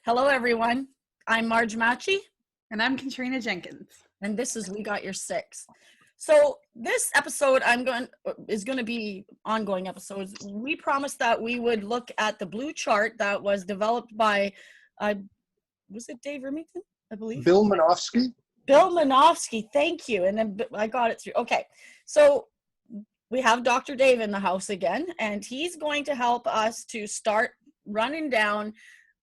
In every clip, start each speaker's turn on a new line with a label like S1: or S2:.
S1: Hello, everyone. I'm Marge Machi.
S2: And I'm Katrina Jenkins.
S1: And this is We Got Your Six. So this episode is going to be ongoing episodes. We promised that we would look at the blue chart that was developed by, was it Dave Remington, I believe?
S3: Bill Manofsky.
S1: Bill Manofsky, thank you. And then I got it through. Okay, so we have Dr. Dave in the house again, and he's going to help us to start running down.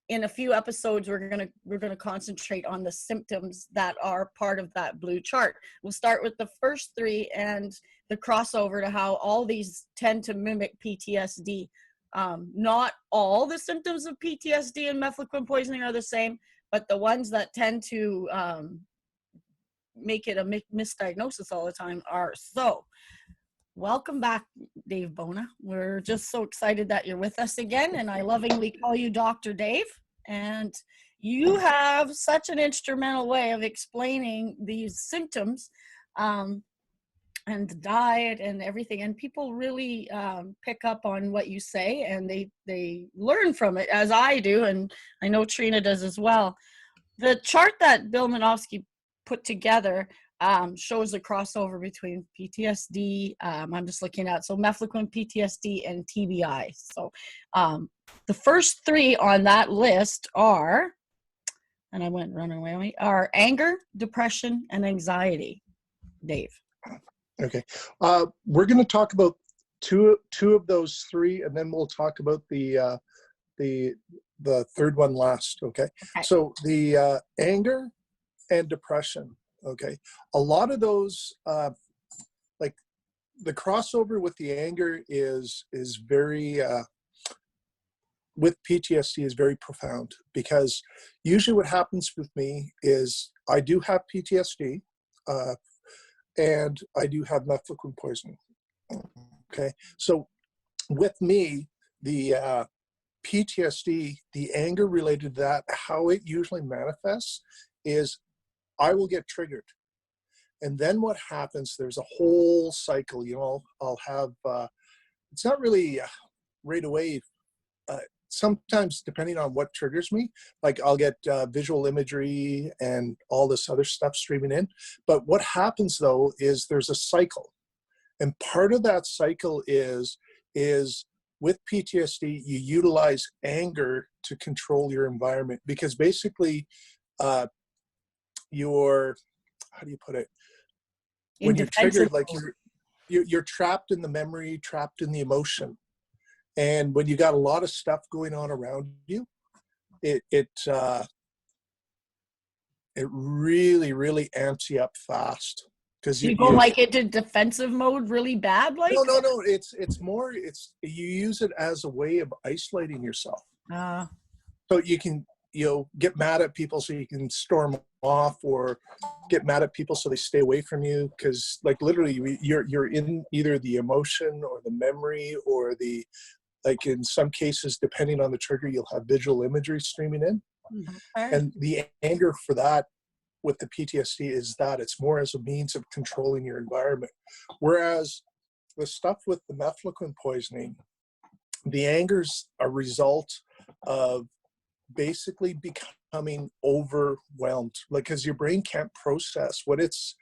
S1: In a few episodes, we're gonna concentrate on the symptoms that are part of that blue chart. We'll start with the first three and the crossover to how all these tend to mimic PTSD. Not all the symptoms of PTSD and methylquin poisoning are the same, but the ones that tend to make it a misdiagnosis all the time are. So welcome back, Dave Bona. We're just so excited that you're with us again, and I lovingly call you Dr. Dave. And you have such an instrumental way of explaining these symptoms and the diet and everything. And people really pick up on what you say, and they learn from it, as I do, and I know Trina does as well. The chart that Bill Manofsky put together shows a crossover between PTSD. I'm just looking at, so methylquin, PTSD, and TBI. So the first three on that list are, and I went running away, are anger, depression, and anxiety. Dave.
S3: Okay. We're going to talk about two of those three, and then we'll talk about the third one last. Okay. So the anger and depression. Okay, a lot of those, like the crossover with the anger is very, with PTSD is very profound, because usually what happens with me is I do have PTSD and I do have methylquin poisoning. Okay, so with me, the PTSD, the anger related to that, how it usually manifests is I will get triggered. And then what happens, there's a whole cycle, I'll have, it's not really right away. Sometimes depending on what triggers me, like I'll get visual imagery and all this other stuff streaming in. But what happens though, is there's a cycle. And part of that cycle is with PTSD, you utilize anger to control your environment, because basically, how do you put it? When you're triggered, like you're trapped in the memory, trapped in the emotion. And when you got a lot of stuff going on around you, it really, really amps you up fast. Because
S1: you go like into defensive mode really bad, like?
S3: No. It's more, you use it as a way of isolating yourself. So you can, get mad at people so you can storm off, or get mad at people so they stay away from you, because like literally you're in either the emotion or the memory or the, like in some cases, depending on the trigger, you'll have visual imagery streaming in. Okay. And the anger for that with the PTSD is that it's more as a means of controlling your environment. Whereas the stuff with the methylquin poisoning, the anger's a result of basically becoming overwhelmed, like, because your brain can't process what it's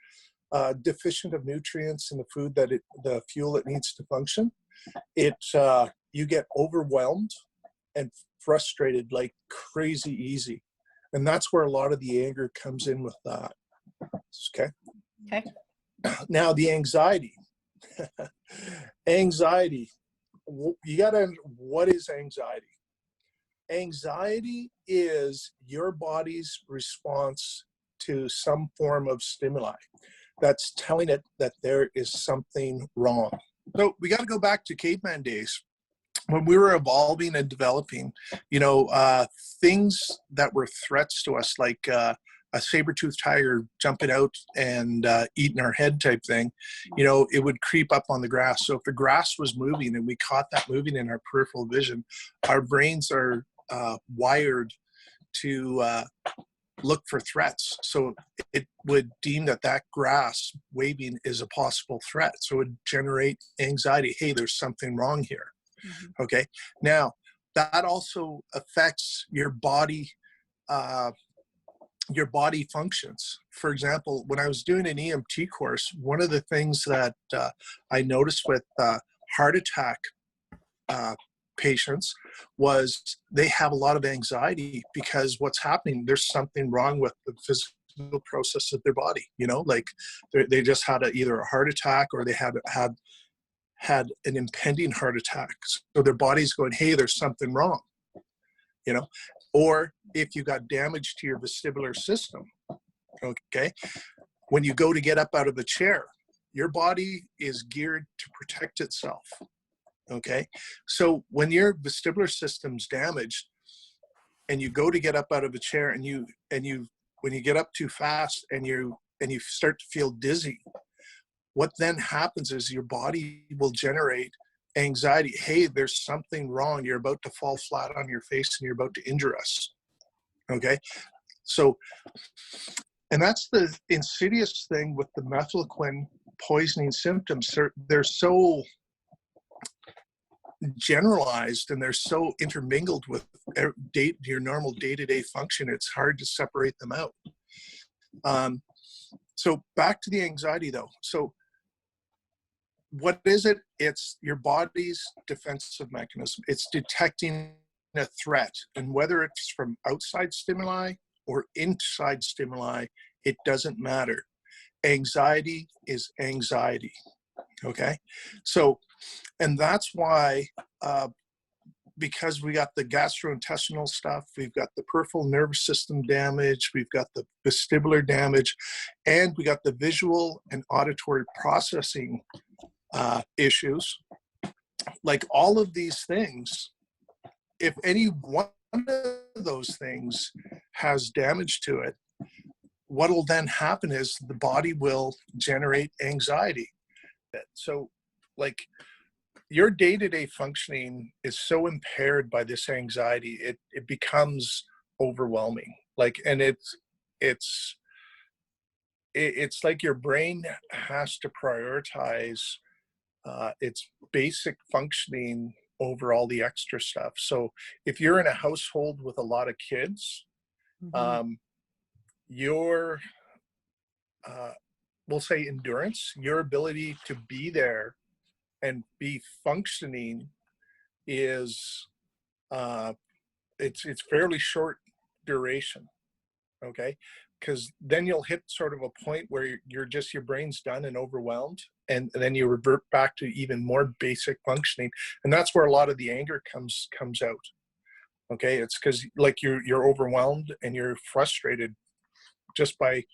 S3: deficient of nutrients in the food the fuel it needs to function. You get overwhelmed and frustrated like crazy easy, and that's where a lot of the anger comes in with that. Okay. Now the anxiety. Anxiety. What is anxiety? Anxiety is your body's response to some form of stimuli that's telling it that there is something wrong. So we got to go back to caveman days when we were evolving and developing, things that were threats to us, like a saber-toothed tiger jumping out and eating our head type thing, it would creep up on the grass. So if the grass was moving and we caught that moving in our peripheral vision, our brains are wired to look for threats. So it would deem that grass waving is a possible threat. So it would generate anxiety. Hey, there's something wrong here. Okay. Now that also affects your body your body functions. For example, when I was doing an EMT course, one of the things that I noticed with heart attack patients was they have a lot of anxiety because what's happening, there's something wrong with the physical process of their body, you know, like they just had either a heart attack or they had an impending heart attack. So their body's going, hey, there's something wrong, you know. Or if you got damage to your vestibular system, okay, when you go to get up out of the chair, your body is geared to protect itself. Okay, so when your vestibular system's damaged and you go to get up out of a chair and when you get up too fast and you start to feel dizzy, what then happens is your body will generate anxiety. Hey, there's something wrong. You're about to fall flat on your face and you're about to injure us. Okay, so, and that's the insidious thing with the methylquin poisoning symptoms. They're so generalized and they're so intermingled with your normal day-to-day function, it's hard to separate them out. So back to the anxiety though. So what is it? It's your body's defensive mechanism. It's detecting a threat, and whether it's from outside stimuli or inside stimuli, it doesn't matter. Anxiety is anxiety. Okay, so, and that's why, because we got the gastrointestinal stuff, we've got the peripheral nervous system damage, we've got the vestibular damage, and we got the visual and auditory processing issues. Like all of these things, if any one of those things has damage to it, what will then happen is the body will generate anxiety. So like your day-to-day functioning is so impaired by this anxiety, it becomes overwhelming. Like, and it's like your brain has to prioritize its basic functioning over all the extra stuff. So if you're in a household with a lot of kids, your we'll say endurance, your ability to be there and be functioning is it's fairly short duration. Okay, because then you'll hit sort of a point where your brain's done and overwhelmed, and then you revert back to even more basic functioning, and that's where a lot of the anger comes out. Okay, it's because like you're overwhelmed and you're frustrated just by,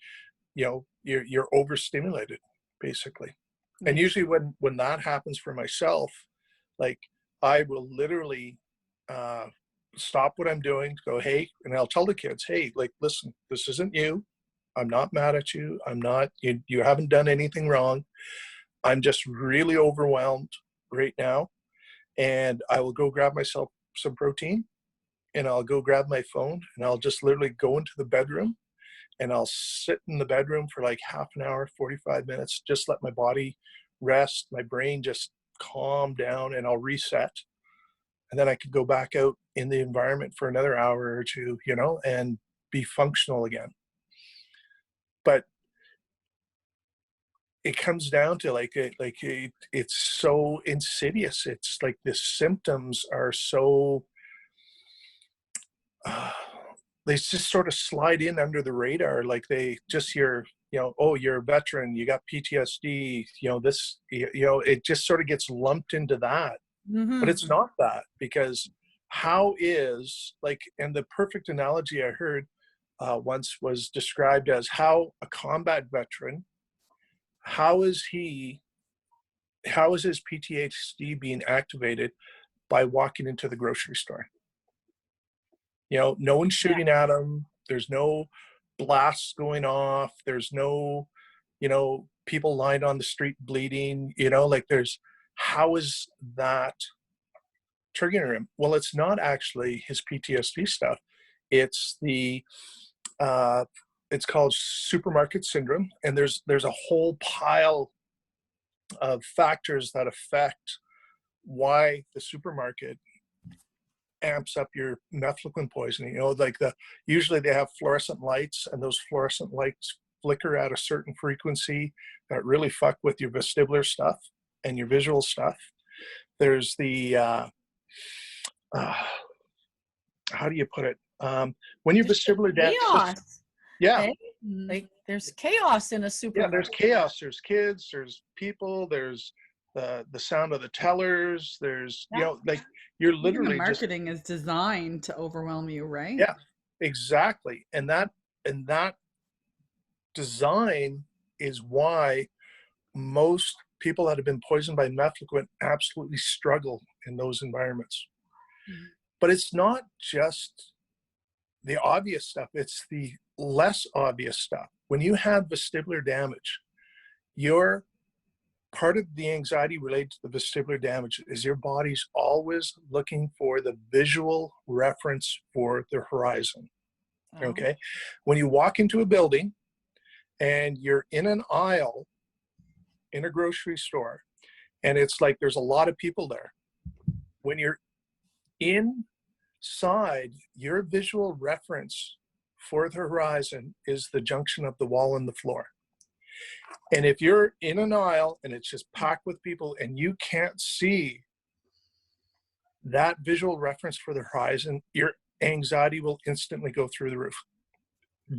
S3: you know, you're overstimulated basically. And usually when that happens for myself, like I will literally stop what I'm doing, go, hey, and I'll tell the kids, hey, like, listen, this isn't you. I'm not mad at you. I'm not, you haven't done anything wrong. I'm just really overwhelmed right now. And I will go grab myself some protein and I'll go grab my phone and I'll just literally go into the bedroom and I'll sit in the bedroom for like half an hour, 45 minutes, just let my body rest, my brain just calm down, and I'll reset. And then I could go back out in the environment for another hour or two, you know, and be functional again. But it comes down to it's so insidious. It's like the symptoms are so, they just sort of slide in under the radar. Like they just, you know, oh, you're a veteran, you got PTSD, you know, this, you know, it just sort of gets lumped into that. But it's not that, because how is, like, and the perfect analogy I heard once was described as how a combat veteran, how is his PTSD being activated by walking into the grocery store? You know, no one's shooting at him. There's no blasts going off. There's no, you know, people lying on the street bleeding, you know, like how is that triggering him? Well, it's not actually his PTSD stuff. It's it's called supermarket syndrome. And there's a whole pile of factors that affect why the supermarket amps up your mefloquine poisoning. You know, like usually they have fluorescent lights, and those fluorescent lights flicker at a certain frequency that really fuck with your vestibular stuff and your visual stuff. There's the how do you put it? When your vestibular
S1: chaos.
S3: Yeah.
S1: Okay? Like there's chaos in a supermarket.
S3: Yeah, there's chaos. There's kids, there's people, there's the sound of the tellers, there's, you know, like you're literally
S2: the marketing is designed to overwhelm you, right?
S3: Yeah, exactly. And that design is why most people that have been poisoned by mefloquine absolutely struggle in those environments. Mm-hmm. But it's not just the obvious stuff, it's the less obvious stuff. When you have vestibular damage, part of the anxiety related to the vestibular damage is your body's always looking for the visual reference for the horizon. Oh. Okay? When you walk into a building and you're in an aisle in a grocery store, and it's like there's a lot of people there, when you're inside, your visual reference for the horizon is the junction of the wall and the floor. And if you're in an aisle and it's just packed with people and you can't see that visual reference for the horizon, your anxiety will instantly go through the roof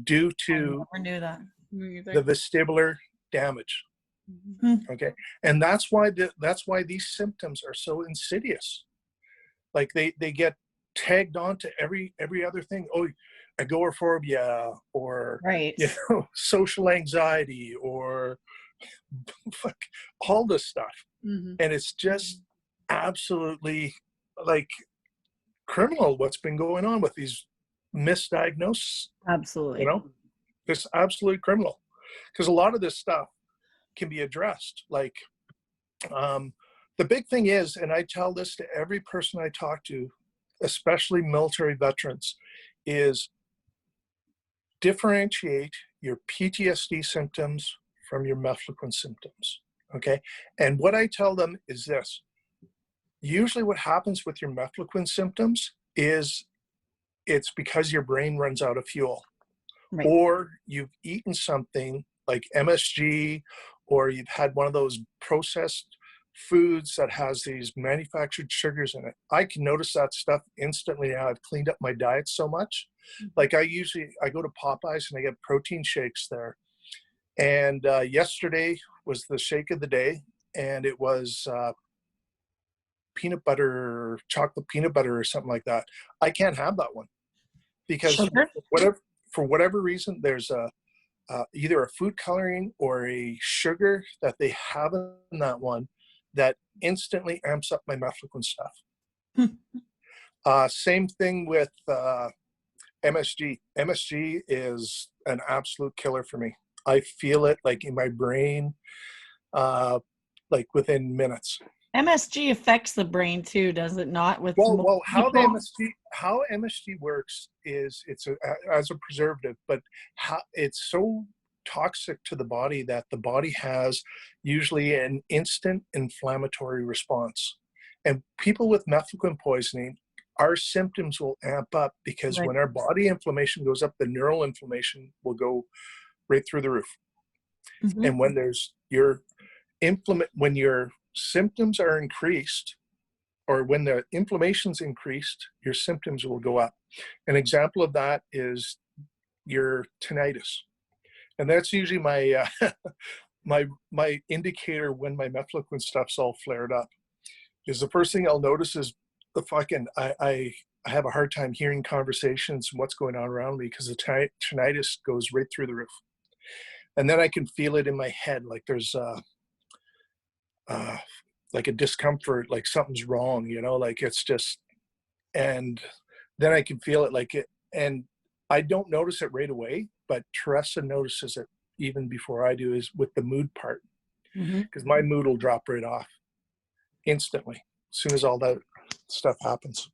S3: due to
S1: I never knew that.
S3: the vestibular damage. Mm-hmm. Okay, and that's why these symptoms are so insidious. Like they get tagged on to every other thing. Oh, agoraphobia, or
S1: right,
S3: you know, social anxiety, or fuck, all this stuff. Mm-hmm. And it's just absolutely like criminal what's been going on with these misdiagnoses.
S1: Absolutely,
S3: you know, it's absolutely criminal, because a lot of this stuff can be addressed. Like the big thing is, and I tell this to every person I talk to, especially military veterans, is differentiate your PTSD symptoms from your mefloquine symptoms, okay? And what I tell them is this. Usually what happens with your mefloquine symptoms is it's because your brain runs out of fuel. Right. Or you've eaten something like MSG, or you've had one of those processed foods that has these manufactured sugars in it. I can notice that stuff instantly now. I've cleaned up my diet so much. Like I go to Popeyes and I get protein shakes there. And yesterday was the shake of the day, and it was peanut butter, chocolate peanut butter or something like that. I can't have that one because for whatever reason, there's either a food coloring or a sugar that they have in that one that instantly amps up my mefloquine stuff. Same thing with MSG. MSG is an absolute killer for me. I feel it like in my brain, like within minutes.
S1: MSG affects the brain too, does it not?
S3: How MSG works is it's as a preservative, but it's so toxic to the body that the body has usually an instant inflammatory response. And people with mefloquine poisoning, our symptoms will amp up because when our body inflammation goes up, the neural inflammation will go right through the roof. Mm-hmm. And when when your symptoms are increased, or when the inflammation's increased, your symptoms will go up. An example of that is your tinnitus. And that's usually my my indicator when my mefloquine stuff's all flared up. Is the first thing I'll notice is the fucking I have a hard time hearing conversations and what's going on around me, because the tinnitus goes right through the roof. And then I can feel it in my head, like there's like a discomfort, like something's wrong, you know, like it's just, and then I can feel it like it, and I don't notice it right away, but Teresa notices it even before I do, is with the mood part, because my mood will drop right off instantly as soon as all that stuff happens.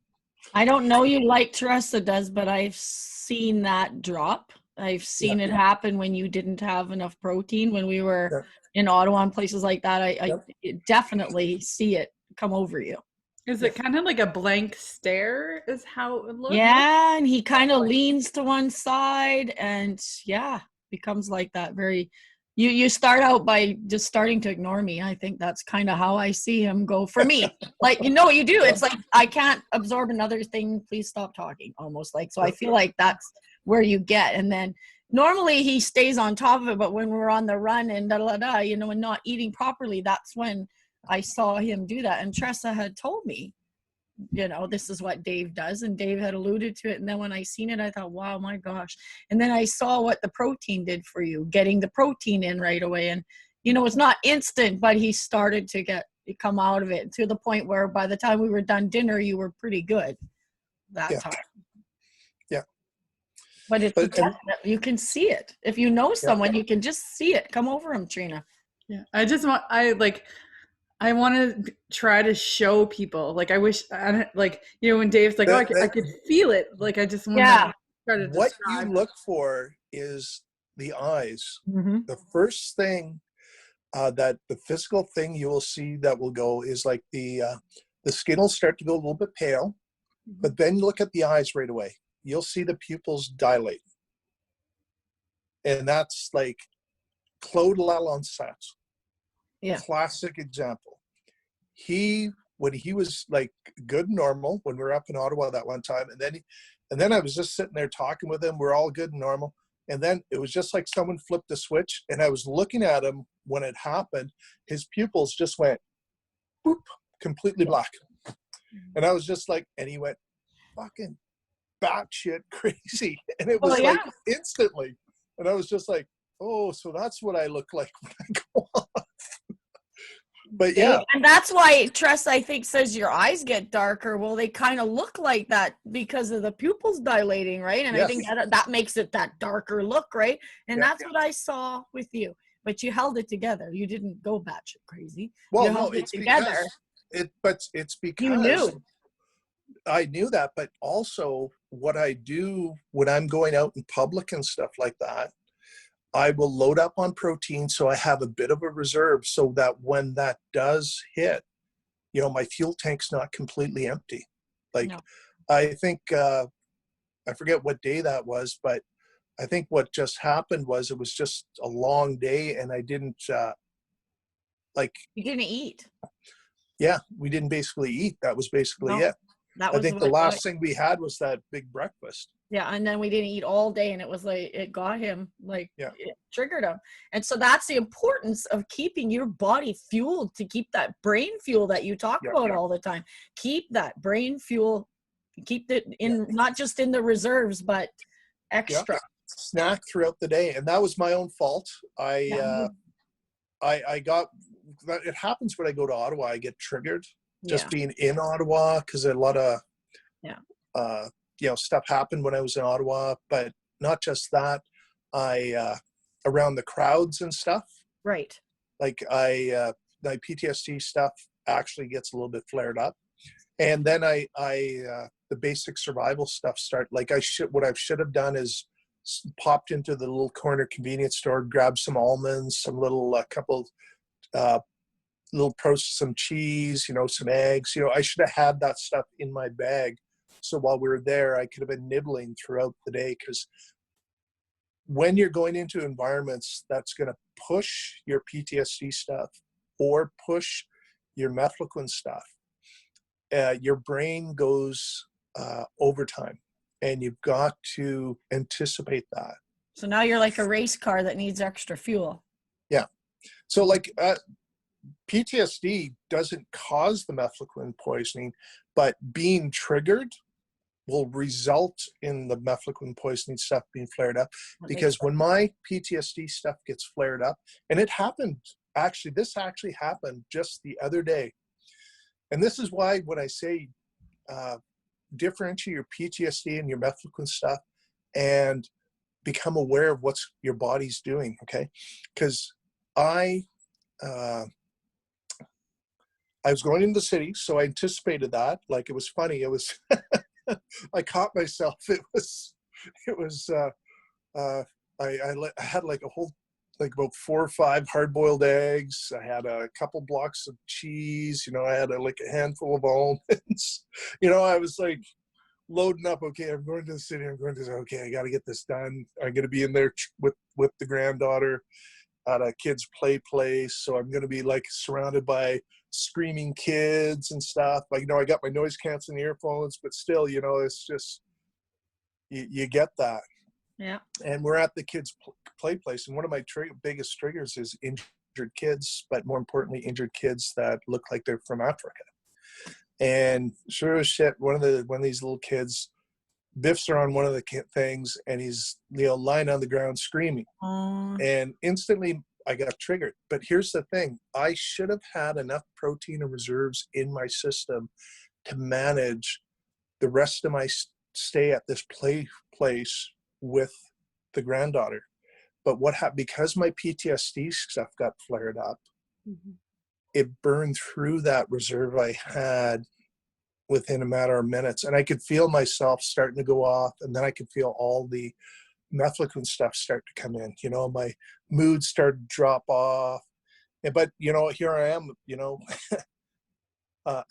S1: I don't know you like Teresa does, but I've seen that drop. I've seen it happen when you didn't have enough protein, when we were in Ottawa and places like that. I definitely see it come over you.
S2: Is it kind of like a blank stare is how it looks?
S1: Yeah, and he kind of leans to one side and yeah, becomes like that very you start out by just starting to ignore me. I think that's kind of how I see him go for me. Like, you know, you do. It's like I can't absorb another thing. Please stop talking. Almost like so I feel like that's where you get. And then normally he stays on top of it, but when we're on the run and da da da, you know, and not eating properly, that's when I saw him do that. And Tressa had told me, you know, this is what Dave does, and Dave had alluded to it. And then when I seen it, I thought, wow, my gosh. And then I saw what the protein did for you, getting the protein in right away. And you know, it's not instant, but he started to come out of it to the point where by the time we were done dinner, you were pretty good that time.
S3: Yeah.
S1: But it's you can see it. If you know someone, you can just see it. Come over him, Trina.
S2: Yeah. I want to try to show people. Like, I wish, like, you know, when Dave's like, I could feel it. Like, I just want to try to
S3: what
S2: describe.
S3: you look for is the eyes.
S1: Mm-hmm.
S3: The first thing that the physical thing you will see that will go is like the skin will start to go a little bit pale, but then look at the eyes right away. You'll see the pupils dilate. And that's like Claude Lalonsa's.
S1: Yeah.
S3: Classic example. When he was like good and normal, when we were up in Ottawa that one time, and then I was just sitting there talking with him, we're all good and normal. And then it was just like someone flipped a switch, and I was looking at him when it happened. His pupils just went boop, completely black. And I was just like, and he went fucking batshit crazy. And it was like instantly. And I was just like, oh, so that's what I look like when I go off. But yeah.
S1: And that's why Tress, I think, says your eyes get darker. Well, they kind of look like that because of the pupils dilating, right? And I think that makes it that darker look, right? And that's what I saw with you. But you held it together. You didn't go batshit crazy.
S3: Well,
S1: you held it together.
S3: It's because
S1: you knew.
S3: I knew that, but also what I do when I'm going out in public and stuff like that, I will load up on protein so I have a bit of a reserve so that when that does hit, you know, my fuel tank's not completely empty. Like, no. I think, I forget what day that was, but I think what just happened was it was just a long day and I didn't,
S1: You didn't eat.
S3: Yeah, we didn't basically eat. That was basically it. I think the last thing we had was that big breakfast.
S1: Yeah, and then we didn't eat all day, and it was like it got him, like it triggered him. And so that's the importance of keeping your body fueled, to keep that brain fuel that you talk about all the time. Keep that brain fuel, keep it in not just in the reserves, but extra.
S3: Snack throughout the day, and that was my own fault. I got it happens when I go to Ottawa. I get triggered just being in Ottawa because a lot of stuff happened when I was in Ottawa, but not just that. Around the crowds and stuff.
S1: Right.
S3: Like my PTSD stuff actually gets a little bit flared up. And then the basic survival stuff what I should have done is popped into the little corner convenience store, grabbed some almonds, some little, some cheese, some eggs, I should have had that stuff in my bag. So while we were there, I could have been nibbling throughout the day, because when you're going into environments that's going to push your PTSD stuff or push your methylquin stuff, your brain goes overtime, and you've got to anticipate that.
S1: So now you're like a race car that needs extra fuel.
S3: Yeah. So PTSD doesn't cause the methylquin poisoning, but being triggered will result in the methylquin poisoning stuff being flared up. Because when my PTSD stuff gets flared up, and this actually happened just the other day. And this is why when I say differentiate your PTSD and your methylquin stuff and become aware of what your body's doing, okay? Because I was going into the city, so I anticipated that. Like, it was funny. It was, I caught myself. I had like a whole like about 4 or 5 hard-boiled eggs. I had a couple blocks of cheese. You know, I had like a handful of almonds. You know, I was like loading up. Okay, I'm going to the city. I'm going to, okay, I got to get this done. I'm going to be in there with the granddaughter at a kid's play place. So I'm going to be like surrounded by screaming kids and stuff. Like, you know, I got my noise canceling earphones, but still, you know, it's just, you get that.
S1: Yeah.
S3: And we're at the kids play place. And one of my biggest triggers is injured kids, but more importantly, injured kids that look like they're from Africa. And sure as shit, one of these little kids biffs are on one of the things, and he's, you know, lying on the ground screaming. And instantly I got triggered. But here's the thing. I should have had enough protein and reserves in my system to manage the rest of my stay at this place with the granddaughter. But what happened, because my PTSD stuff got flared up, it burned through that reserve I had within a matter of minutes. And I could feel myself starting to go off, and then I could feel all the methylene stuff start to come in. You know, my mood started to drop off. But, you know, here I am, you know,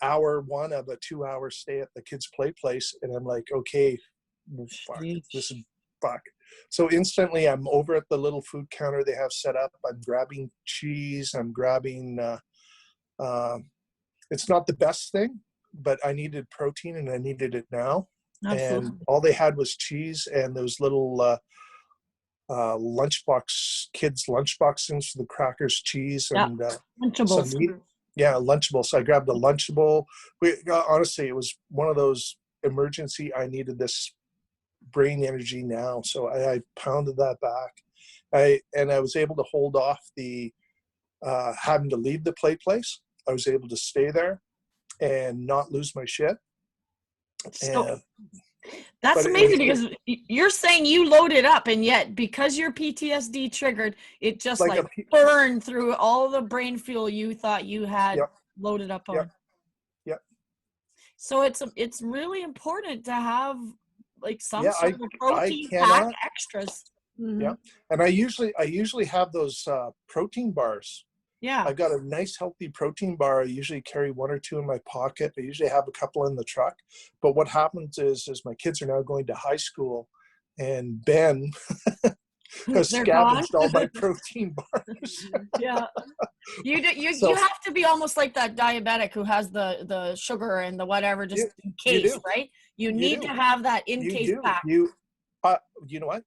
S3: hour 1 of a 2-hour stay at the kids' play place. And I'm like, okay, fuck, this is fuck. So instantly I'm over at the little food counter they have set up. I'm grabbing cheese. I'm grabbing, it's not the best thing, but I needed protein and I needed it now. Absolutely. And all they had was cheese and those little kids lunchbox things for the crackers, cheese, and
S1: Lunchables.
S3: some meat. Yeah, Lunchable. So I grabbed a Lunchable. Honestly, it was one of those emergency, I needed this brain energy now. So I pounded that back. I was able to hold off the having to leave the play place. I was able to stay there and not lose my shit.
S1: So, that's amazing, because you're saying you loaded up, and yet because your PTSD triggered, it just like burned through all the brain fuel you thought you had loaded up on.
S3: Yep.
S1: So it's really important to have like some sort of protein pack extras.
S3: Yeah, and I usually have those protein bars.
S1: Yeah,
S3: I've got a nice healthy protein bar. I usually carry 1 or 2 in my pocket. I usually have a couple in the truck. But what happens is my kids are now going to high school, and Ben has scavenged all my protein bars.
S1: Yeah, you have to be almost like that diabetic who has the sugar and the whatever just in case, right? You need to have that in case pack.
S3: You know what?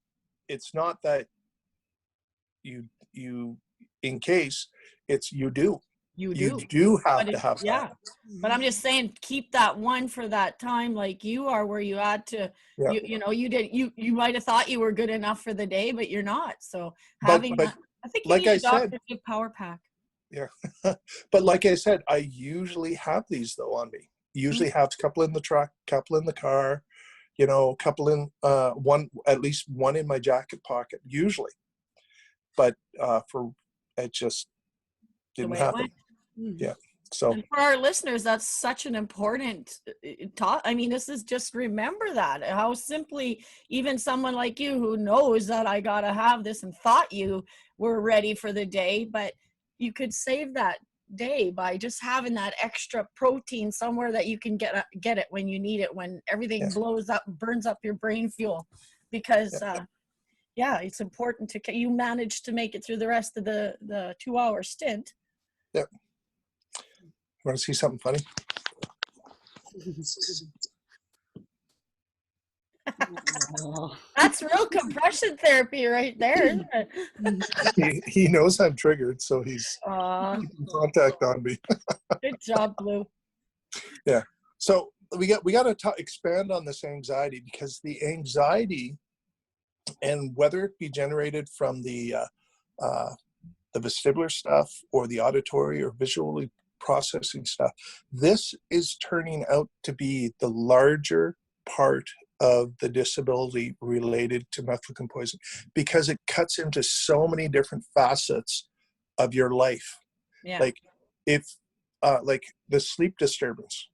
S3: It's not that you in case. It's you do have to have that.
S1: But I'm just saying, keep that one for that time, like you are, where you had to you know, you might have thought you were good enough for the day, but you're not. So having that, I think you
S3: like
S1: need a doctor power pack.
S3: Yeah. But like I said, I usually have these though on me. Usually have a couple in the truck, couple in the car, you know, a couple in at least one in my jacket pocket usually. But it just didn't happen. Yeah. So,
S1: and for our listeners, that's such an important thought. I mean, this is just, remember that, how simply even someone like you who knows that I gotta have this and thought you were ready for the day, but you could save that day by just having that extra protein somewhere that you can get it when you need it, when everything blows up, burns up your brain fuel. Because it's important you manage to make it through the rest of the 2-hour stint.
S3: Yep. Want to see something funny?
S1: That's real compression therapy right there, isn't it?
S3: He knows I'm triggered, so he's keeping contact on me.
S1: Good job, Blue.
S3: Yeah. So we got to expand on this anxiety, because the anxiety, and whether it be generated from the vestibular stuff or the auditory or visually processing stuff, this is turning out to be the larger part of the disability related to methylene poisoning, because it cuts into so many different facets of your life.
S1: Yeah.
S3: Like like the sleep disturbance.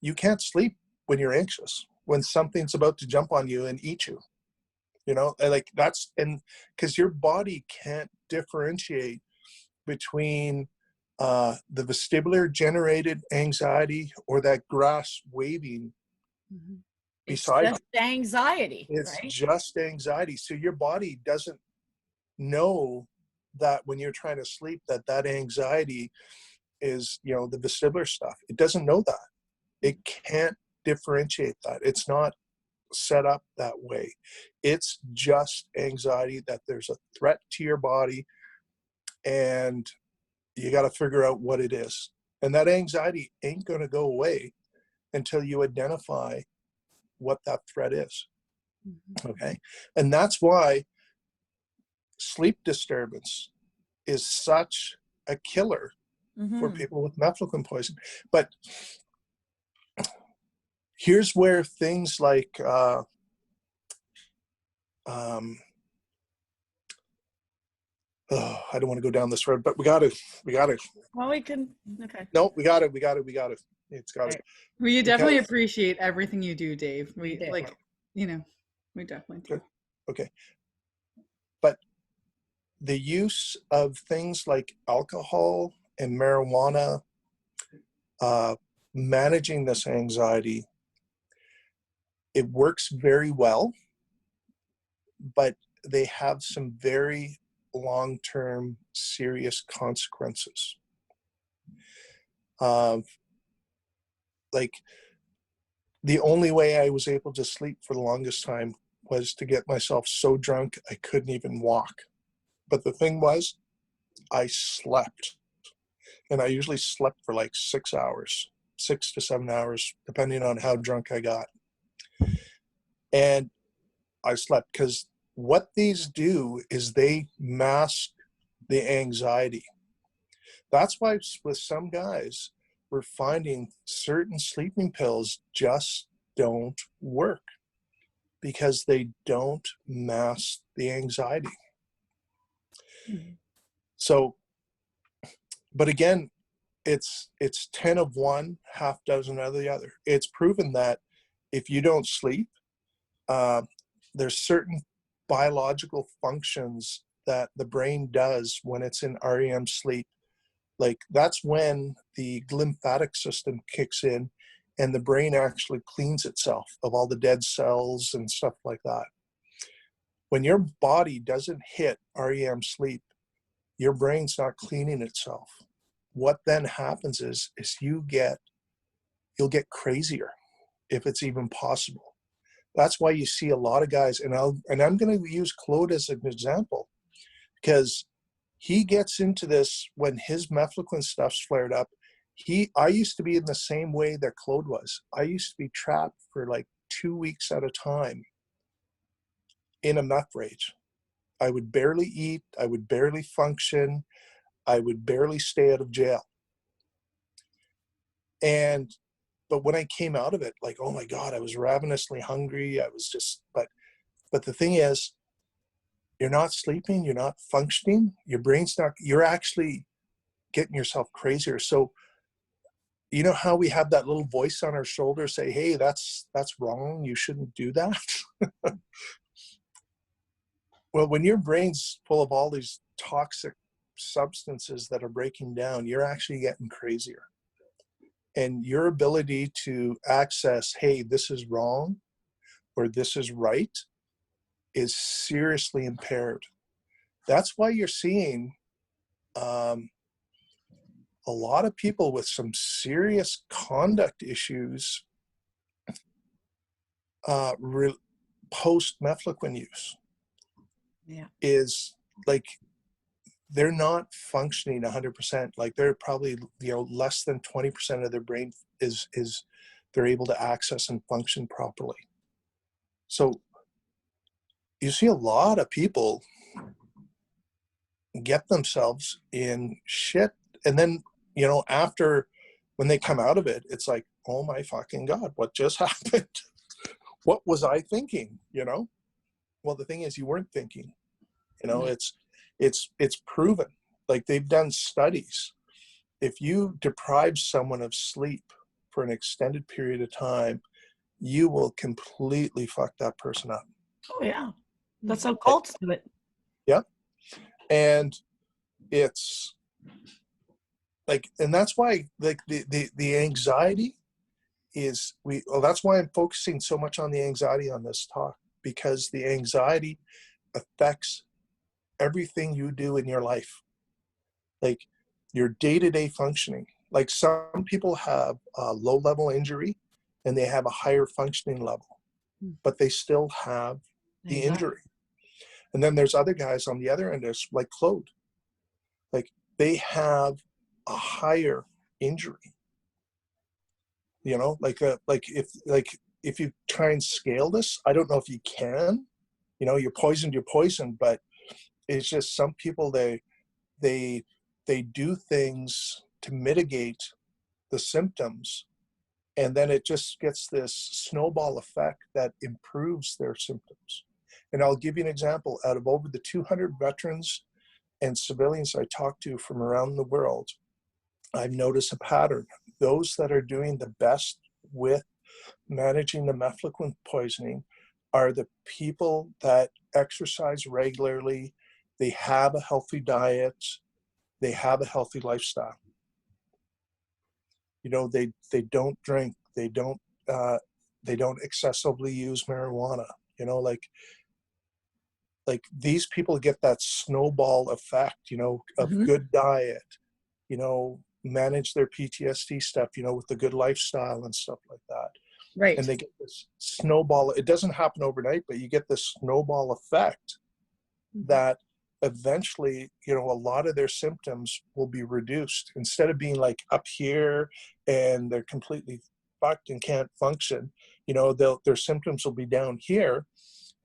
S3: You can't sleep when you're anxious, when something's about to jump on you and eat you. you know, and like that's, and because your body can't differentiate between the vestibular generated anxiety or that grass waving beside
S1: it's just anxiety.
S3: it's
S1: right?
S3: just anxiety. So your body doesn't know that when you're trying to sleep, that that anxiety is, you know, the vestibular stuff. It doesn't know that. It can't differentiate that. It's not set up that way. It's just anxiety, that there's a threat to your body and you got to figure out what it is. And that anxiety ain't going to go away until you identify what that threat is. Okay. And that's why sleep disturbance is such a killer for people with mefloquine poison. But here's where things like I don't want to go down this road, but we gotta.
S1: Well, we can. Okay.
S3: No, we gotta. It's gotta.
S2: We definitely appreciate everything you do, Dave. We
S1: do.
S2: like, you know, we definitely do.
S3: Okay. But the use of things like alcohol and marijuana, managing this anxiety, it works very well, but they have some very long-term serious consequences. Like the only way I was able to sleep for the longest time was to get myself so drunk I couldn't even walk. But the thing was, I slept, and I usually slept for like 6 hours, 6 to 7 hours, depending on how drunk I got. And I slept because what these do is they mask the anxiety. That's why with some guys, we're finding certain sleeping pills just don't work because they don't mask the anxiety. So, but again, it's 10 of one, half dozen of the other. It's proven that if you don't sleep, there's certain biological functions that the brain does when it's in REM sleep. Like that's when the lymphatic system kicks in and the brain actually cleans itself of all the dead cells and stuff like that. When your body doesn't hit REM sleep, your brain's not cleaning itself. What then happens is you'll get crazier if it's even possible. That's why you see a lot of guys, and I'm going to use Claude as an example, because he gets into this when his mefloquine stuff's flared up. I used to be in the same way that Claude was. I used to be trapped for like 2 weeks at a time in a meth rage. I would barely eat. I would barely function. I would barely stay out of jail. But when I came out of it, like, oh my God, I was ravenously hungry. I was just, but the thing is, you're not sleeping, you're not functioning, your brain's not, you're actually getting yourself crazier. So, you know how we have that little voice on our shoulder say, hey, that's wrong, you shouldn't do that. Well, when your brain's full of all these toxic substances that are breaking down, you're actually getting crazier. And your ability to access, hey, this is wrong or this is right, is seriously impaired. That's why you're seeing a lot of people with some serious conduct issues post mefloquine use.
S1: Yeah.
S3: Is like they're not functioning 100%. Like they're probably, less than 20% of their brain is they're able to access and function properly. So you see a lot of people get themselves in shit, and then after, when they come out of it, it's like, oh my fucking God, what just happened? What was I thinking? Well, the thing is, you weren't thinking. It's proven. Like they've done studies. If you deprive someone of sleep for an extended period of time, you will completely fuck that person up.
S1: Oh yeah. That's how cults do it.
S3: Yeah. And it's like, and that's why like the anxiety is that's why I'm focusing so much on the anxiety on this talk, because the anxiety affects everything you do in your life, like your day-to-day functioning. Like some people have a low-level injury and they have a higher functioning level, but they still have the injury. And then there's other guys on the other end, there's like Claude, like they have a higher injury, you know, like if you try and scale this, I don't know if you can, you know, you're poisoned, but it's just some people, they do things to mitigate the symptoms, and then it just gets this snowball effect that improves their symptoms. And I'll give you an example. Out of over the 200 veterans and civilians I talk to from around the world, I've noticed a pattern. Those that are doing the best with managing the mefloquine poisoning are the people that exercise regularly, they have a healthy diet, they have a healthy lifestyle. You know, they don't drink, they don't excessively use marijuana. You know, like these people get that snowball effect, you know, of good diet, you know, manage their PTSD stuff, you know, with the good lifestyle and stuff like that.
S1: Right.
S3: And they get this snowball. It doesn't happen overnight, but you get this snowball effect that eventually, you know, a lot of their symptoms will be reduced. Instead of being like up here and they're completely fucked and can't function, you know, their symptoms will be down here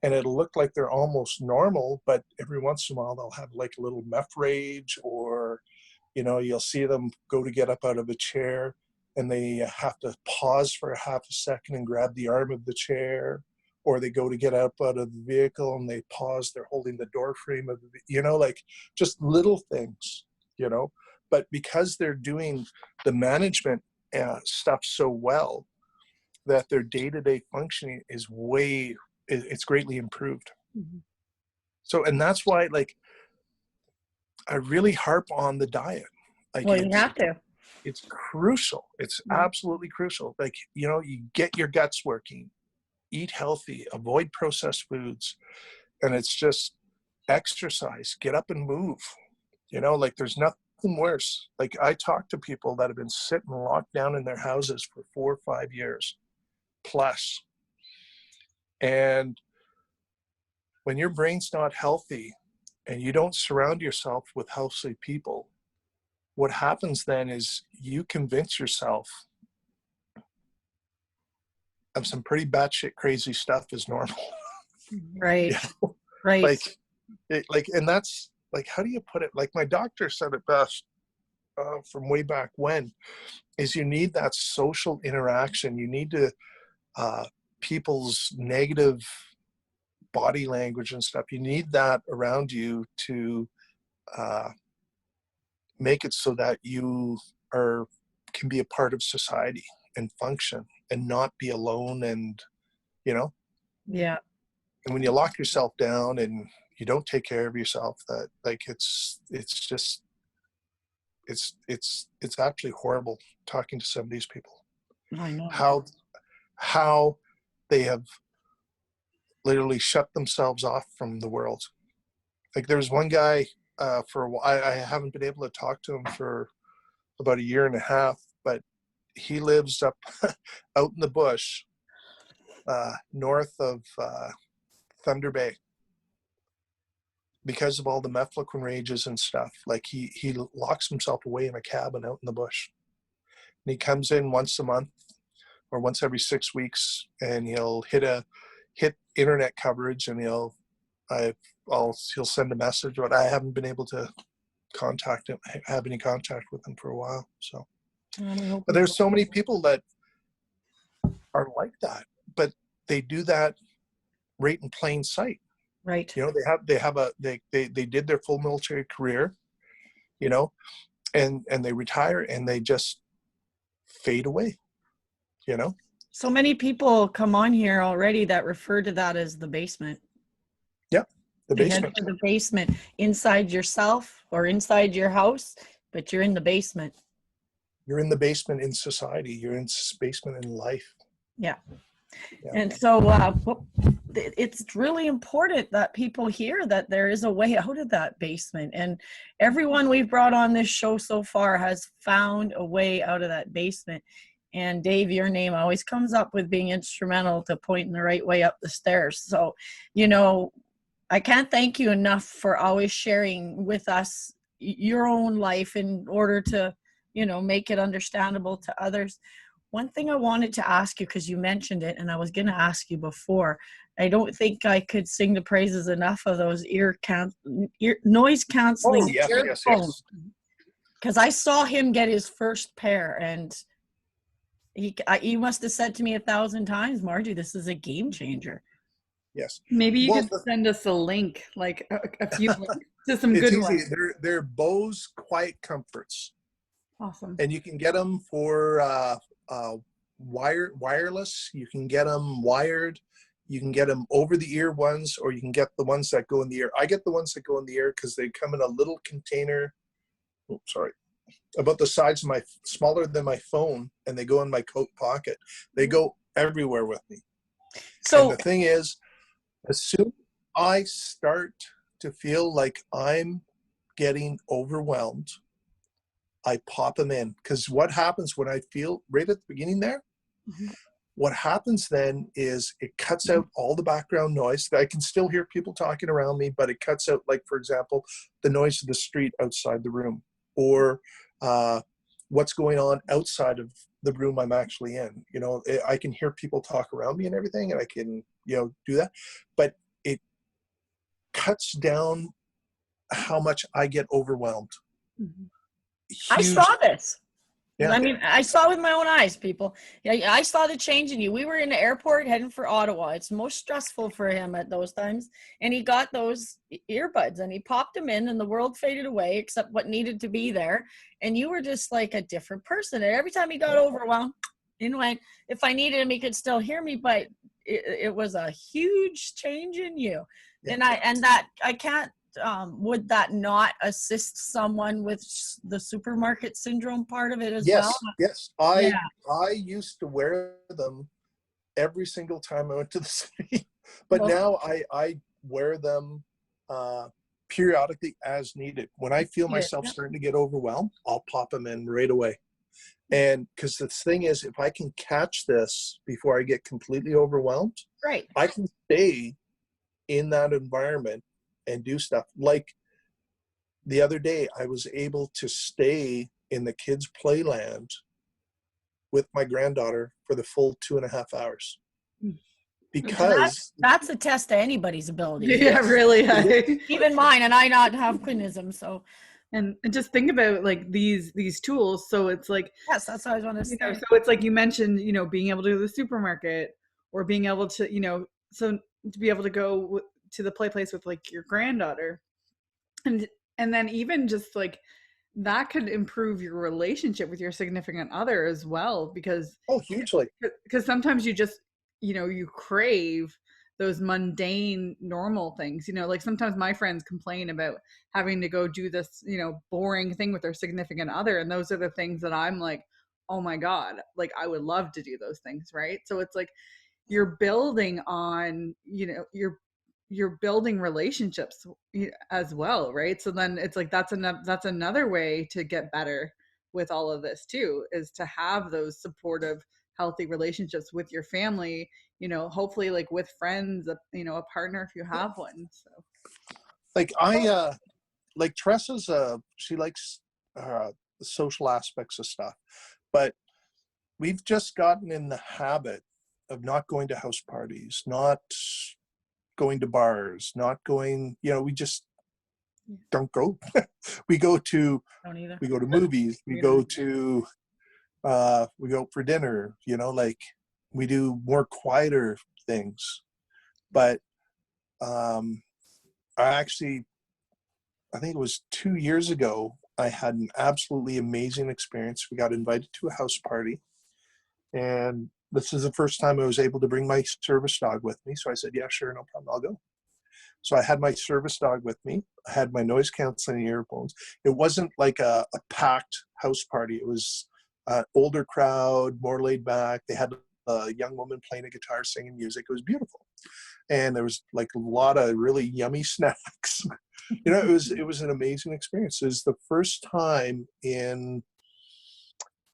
S3: and it'll look like they're almost normal, but every once in a while they'll have like a little meth rage, or, you know, you'll see them go to get up out of a chair and they have to pause for a half a second and grab the arm of the chair, or they go to get up out of the vehicle and they pause, they're holding the door frame of the, you know, like just little things, you know. But because they're doing the management stuff so well, that their day-to-day functioning is it's greatly improved. So, and that's why, like, I really harp on the diet. Like,
S1: well, you have to.
S3: It's crucial. It's absolutely crucial. Like, you know, you get your guts working, eat healthy, avoid processed foods, and it's just exercise, get up and move. You know, like there's nothing worse. Like I talk to people that have been sitting locked down in their houses for 4 or 5 years plus. And when your brain's not healthy and you don't surround yourself with healthy people, what happens then is you convince yourself of some pretty batshit crazy stuff is normal.
S1: Right.
S3: You know?
S1: Right.
S3: And that's like, how do you put it? Like my doctor said it best from way back when, is you need that social interaction. You need to, people's negative body language and stuff, you need that around you to make it so that you can be a part of society and function and not be alone, and you know.
S1: Yeah.
S3: And when you lock yourself down and you don't take care of yourself, that like it's actually horrible talking to some of these people.
S1: I know
S3: how they have literally shut themselves off from the world. Like there's one guy for a while, I haven't been able to talk to him for about 1.5 years, but he lives up out in the bush north of Thunder Bay, because of all the mefloquine rages and stuff. Like he locks himself away in a cabin out in the bush, and he comes in once a month or once every 6 weeks, and he'll hit internet coverage, and he'll send a message, but I haven't been able to have any contact with him for a while. So, but there's so many people that are like that, but they do that right in plain sight.
S1: Right.
S3: You know, they did their full military career, you know, and they retire and they just fade away, you know.
S1: So many people come on here already that refer to that as the basement.
S3: Yep. The basement.
S1: Head for the basement, inside yourself or inside your house, but you're in the basement.
S3: You're in the basement in society. You're in basement in life.
S1: Yeah.
S3: Yeah.
S1: And so it's really important that people hear that there is a way out of that basement. And everyone we've brought on this show so far has found a way out of that basement. And Dave, your name always comes up with being instrumental to pointing the right way up the stairs. So, you know, I can't thank you enough for always sharing with us your own life in order to, you know, make it understandable to others. One thing I wanted to ask you, because you mentioned it, and I was going to ask you before, I don't think I could sing the praises enough of those noise canceling earphones. Because I saw him get his first pair, and he must have said to me 1,000 times, Margie, this is a game changer.
S3: Yes.
S2: Maybe you could send us a link, like a few links to some
S3: it's
S2: good
S3: easy.
S2: ones.
S3: They're Bose Quiet Comforts.
S2: Awesome.
S3: And you can get them for wireless. You can get them wired. You can get them over the ear ones, or you can get the ones that go in the ear. I get the ones that go in the ear because they come in a little container. Oh, sorry. About the size of smaller than my phone, and they go in my coat pocket. They go everywhere with me. So and the thing is, as soon as I start to feel like I'm getting overwhelmed, I pop them in. Because what happens when I feel right at the beginning there, what happens then is it cuts out all the background noise. I can still hear people talking around me, but it cuts out, like, for example, the noise of the street outside the room, or what's going on outside of the room I'm actually in. You know, I can hear people talk around me and everything, and I can, you know, do that. But it cuts down how much I get overwhelmed.
S1: I saw this.
S3: Yeah.
S1: I mean, I saw with my own eyes, people. Yeah, I saw the change in you. We were in the airport heading for Ottawa. It's most stressful for him at those times. And he got those earbuds and he popped them in, and the world faded away except what needed to be there. And you were just like a different person. And every time he got overwhelmed, you know, if I needed him, he could still hear me, but it was a huge change in you. Yeah. And I can't, would that not assist someone with the supermarket syndrome part of it as well?
S3: Yes. I used to wear them every single time I went to the city, but now I wear them periodically as needed. When I feel myself starting to get overwhelmed, I'll pop them in right away. And because the thing is, if I can catch this before I get completely overwhelmed, right, I can stay in that environment and do stuff. Like the other day, I was able to stay in the kids' playland with my granddaughter for the full 2.5 hours. Because
S1: that's a test to anybody's ability.
S2: Yeah, really.
S1: Even mine, and I not have quinism, so.
S2: And just think about like these tools. So it's like,
S1: yes, that's what I was want to say.
S2: So it's like you mentioned, you know, being able to go to the supermarket, or being able to, you know, so to be able to go to the play place with like your granddaughter, and then even just like that could improve your relationship with your significant other as well, because
S3: hugely,
S2: because sometimes you just, you know, you crave those mundane normal things, you know, like sometimes my friends complain about having to go do this, you know, boring thing with their significant other, and those are the things that I'm like, oh my god, like I would love to do those things, right? So it's like you're building on, you know, you're building relationships as well, right? So then it's like that's another way to get better with all of this too, is to have those supportive, healthy relationships with your family, you know, hopefully like with friends, you know, a partner if you have one. So
S3: like like Tressa's she likes the social aspects of stuff, but we've just gotten in the habit of not going to house parties, not going to bars, not going, you know, we just don't go. we go to movies, we go for dinner, you know, like we do more quieter things. But I think it was 2 years ago, I had an absolutely amazing experience. We got invited to a house party, and this is the first time I was able to bring my service dog with me. So I said, yeah, sure, no problem, I'll go. So I had my service dog with me. I had my noise canceling earphones. It wasn't like a packed house party. It was an older crowd, more laid back. They had a young woman playing a guitar, singing music. It was beautiful. And there was like a lot of really yummy snacks. You know, it was an amazing experience. It was the first time in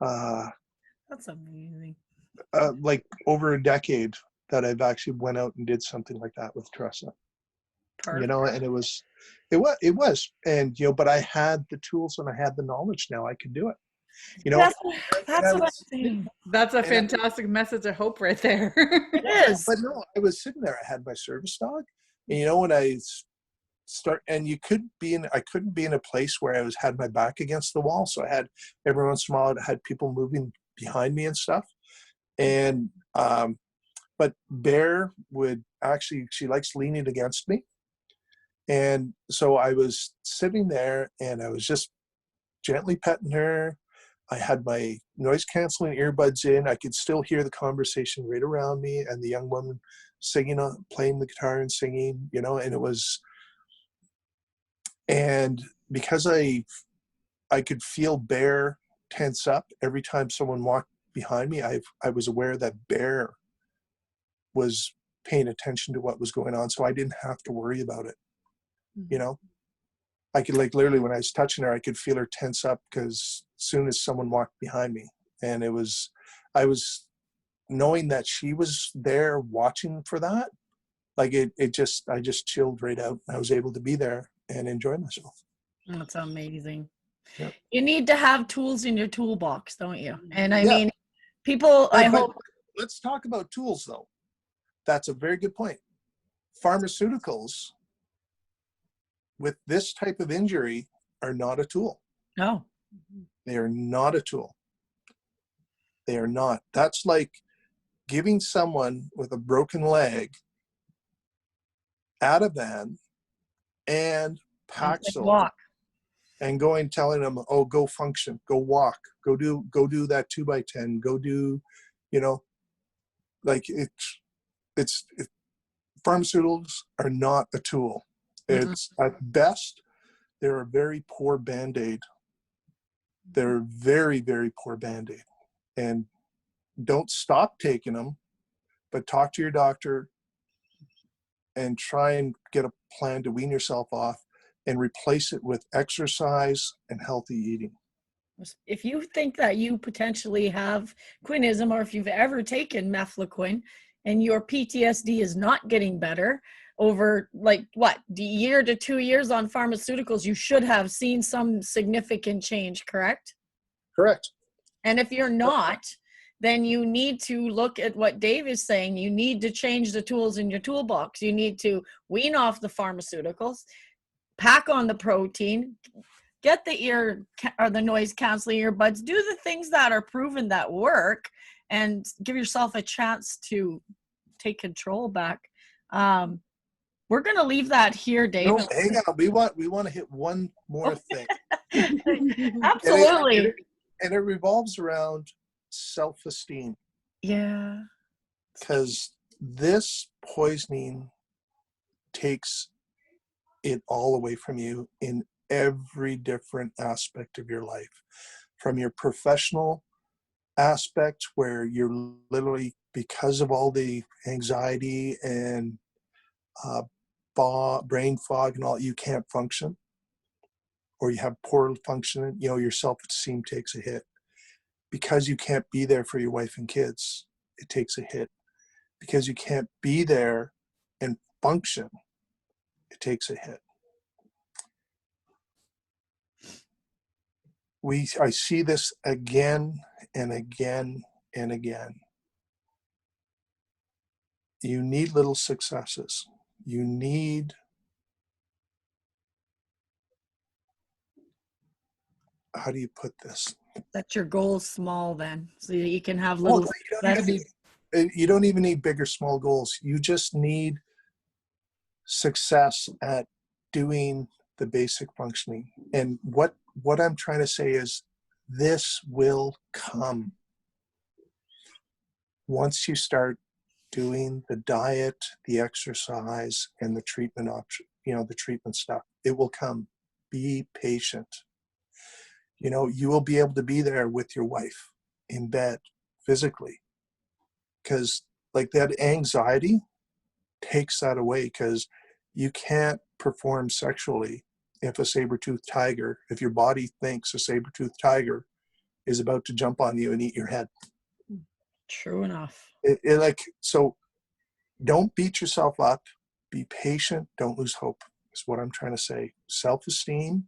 S1: That's amazing.
S3: like over a decade that I've actually went out and did something like that with Tressa.
S1: Perfect.
S3: You know, and it was, and you know, but I had the tools and I had the knowledge. Now I could do it. You know,
S1: That's what I'm saying.
S2: That's a fantastic message of hope right there.
S1: It is.
S3: But no, I was sitting there. I had my service dog, and you know, when I start, and I couldn't be in a place where I had my back against the wall. So I had every once in a while, I had people moving behind me and stuff, and but Bear would actually, she likes leaning against me. And so I was sitting there and I was just gently petting her. I had my noise canceling earbuds in. I could still hear the conversation right around me and the young woman singing, playing the guitar and singing, you know, and it was, and because I could feel Bear tense up every time someone walked behind me, I was aware that Bear was paying attention to what was going on. So I didn't have to worry about it. You know, I could, like, literally when I was touching her, I could feel her tense up because as soon as someone walked behind me, and I was knowing that she was there watching for that. Like I just chilled right out. I was able to be there and enjoy myself.
S1: That's amazing.
S3: Yeah.
S1: You need to have tools in your toolbox, don't you? And I mean, people,
S3: But,
S1: I hope.
S3: Let's talk about tools though. That's a very good point. Pharmaceuticals with this type of injury are not a tool.
S1: No.
S3: They are not a tool. They are not. That's like giving someone with a broken leg Ativan and Paxil
S1: Walk.
S3: and telling them, oh, go function, go walk, go do that 2x10, go do, you know, like pharmaceuticals are not a tool. It's at best, they're a very poor Band-Aid. They're a very, very poor Band-Aid. And don't stop taking them, but talk to your doctor and try and get a plan to wean yourself off and replace it with exercise and healthy eating.
S1: If you think that you potentially have quinism, or if you've ever taken mefloquine and your PTSD is not getting better over like what, the year to 2 years on pharmaceuticals, you should have seen some significant change, correct?
S3: Correct.
S1: And if you're not, then you need to look at what Dave is saying. You need to change the tools in your toolbox. You need to wean off the pharmaceuticals, pack on the protein, get the ear or the noise canceling earbuds, do the things that are proven that work, and give yourself a chance to take control back. We're going to leave that here, Dave.
S3: No, hang on. We want to hit one more thing.
S1: Absolutely.
S3: And it revolves around self-esteem.
S1: Yeah.
S3: Because this poisoning takes it all away from you in every different aspect of your life. From your professional aspect, where you're literally, because of all the anxiety and brain fog and all, you can't function, or you have poor functioning, you know, your self-esteem takes a hit. Because you can't be there for your wife and kids, it takes a hit. Because you can't be there and function, it takes a hit. I see this again and again and again. You need little successes. You need, how do you put this?
S1: Set your goals small then, so that you can have little successes.
S3: You don't even need big or small goals. You just need success at doing the basic functioning. And what I'm trying to say is, this will come once you start doing the diet, the exercise, and the treatment option, the treatment stuff. It will come. Be patient. You will be able to be there with your wife in bed physically, because like that anxiety takes that away, because you can't perform sexually if your body thinks a saber-toothed tiger is about to jump on you and eat your head.
S1: True enough.
S3: So don't beat yourself up. Be patient. Don't lose hope is what I'm trying to say. Self-esteem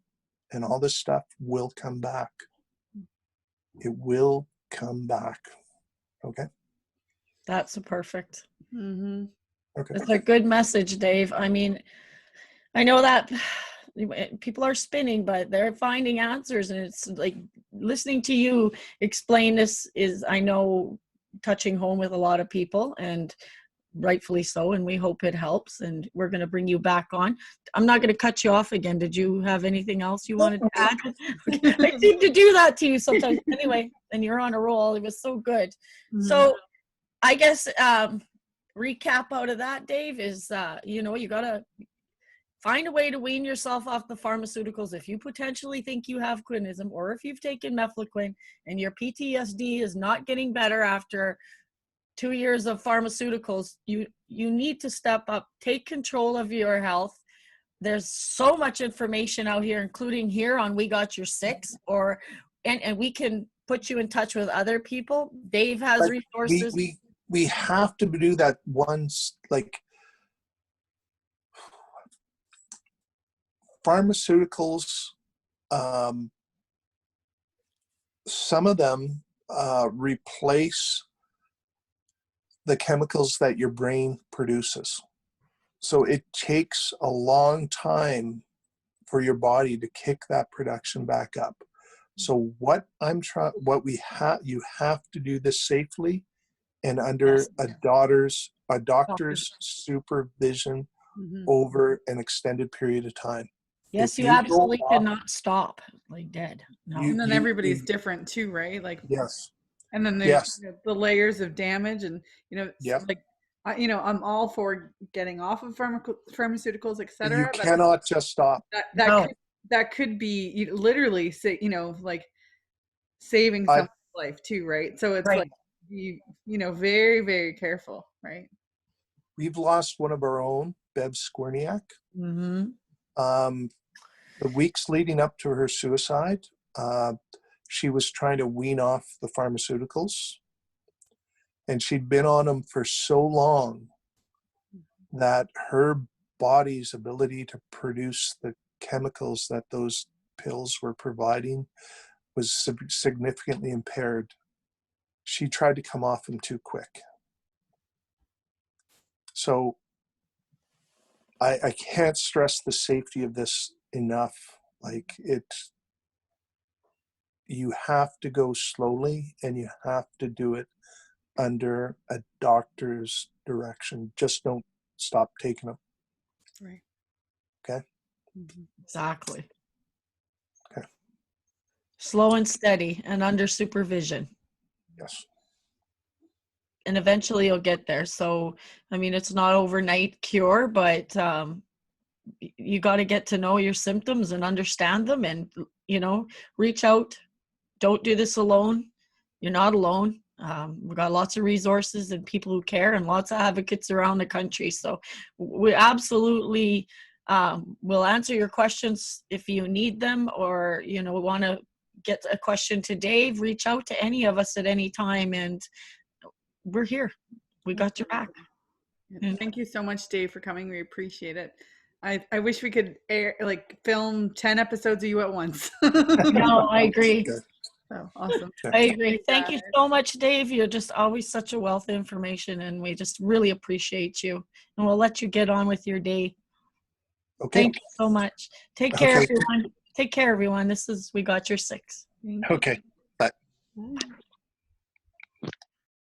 S3: and all this stuff will come back. It will come back. Okay?
S1: That's a perfect.
S2: Mm-hmm.
S3: Okay.
S1: It's a good message, Dave. I mean, I know that people are spinning, but they're finding answers. And it's like listening to you explain this is, I know, touching home with a lot of people, and rightfully so. And we hope it helps. And we're going to bring you back on. I'm not going to cut you off again. Did you have anything else you wanted to add? Okay. I seem to do that to you sometimes. Anyway, and you're on a roll. It was so good.
S2: Mm-hmm.
S1: So I guess recap out of that, Dave, is, you got to find a way to wean yourself off the pharmaceuticals. If you potentially think you have quinism, or if you've taken mefloquine and your PTSD is not getting better after 2 years of pharmaceuticals, you need to step up, take control of your health. There's so much information out here, including here on We Got Your Six, and we can put you in touch with other people. Dave has resources.
S3: We have to do that once, like pharmaceuticals, some of them replace the chemicals that your brain produces. So it takes a long time for your body to kick that production back up. So you have to do this safely and under a doctor's supervision over an extended period of time.
S1: Yes, you absolutely cannot stop like dead. No.
S2: And then everybody's different too, right? Like,
S3: yes.
S2: And then there's the layers of damage, and like I'm all for getting off of pharmaceuticals, etc.
S3: You cannot just stop.
S2: That could be literally like saving someone's life too, right? So it's like very, very careful, right?
S3: We've lost one of our own, Bev Squirniak.
S1: Mm-hmm.
S3: The weeks leading up to her suicide, she was trying to wean off the pharmaceuticals, and she'd been on them for so long that her body's ability to produce the chemicals that those pills were providing was significantly impaired. She tried to come off them too quick. So I can't stress the safety of this enough. Like you have to go slowly, and you have to do it under a doctor's direction. Just don't stop taking them.
S2: Right.
S3: Okay.
S1: Exactly.
S3: Okay.
S1: Slow and steady and under supervision.
S3: Yes.
S1: And eventually you'll get there. So, I mean, it's not overnight cure, but you got to get to know your symptoms and understand them, and, reach out. Don't do this alone. You're not alone. We've got lots of resources and people who care, and lots of advocates around the country. So we absolutely will answer your questions if you need them, or, want to get a question to Dave, reach out to any of us at any time, and we're here. We got your back.
S2: Thank you so much, Dave, for coming. We appreciate it. I wish we could film 10 episodes of you at once.
S1: No, I agree.
S3: Okay.
S2: So awesome.
S1: I agree. Thank you so much, Dave. You're just always such a wealth of information, and we just really appreciate you. And we'll let you get on with your day.
S3: Okay.
S1: Thank you so much. Take care, everyone. Take care, everyone. This is We Got Your Six.
S3: Okay. Bye.
S2: Bye.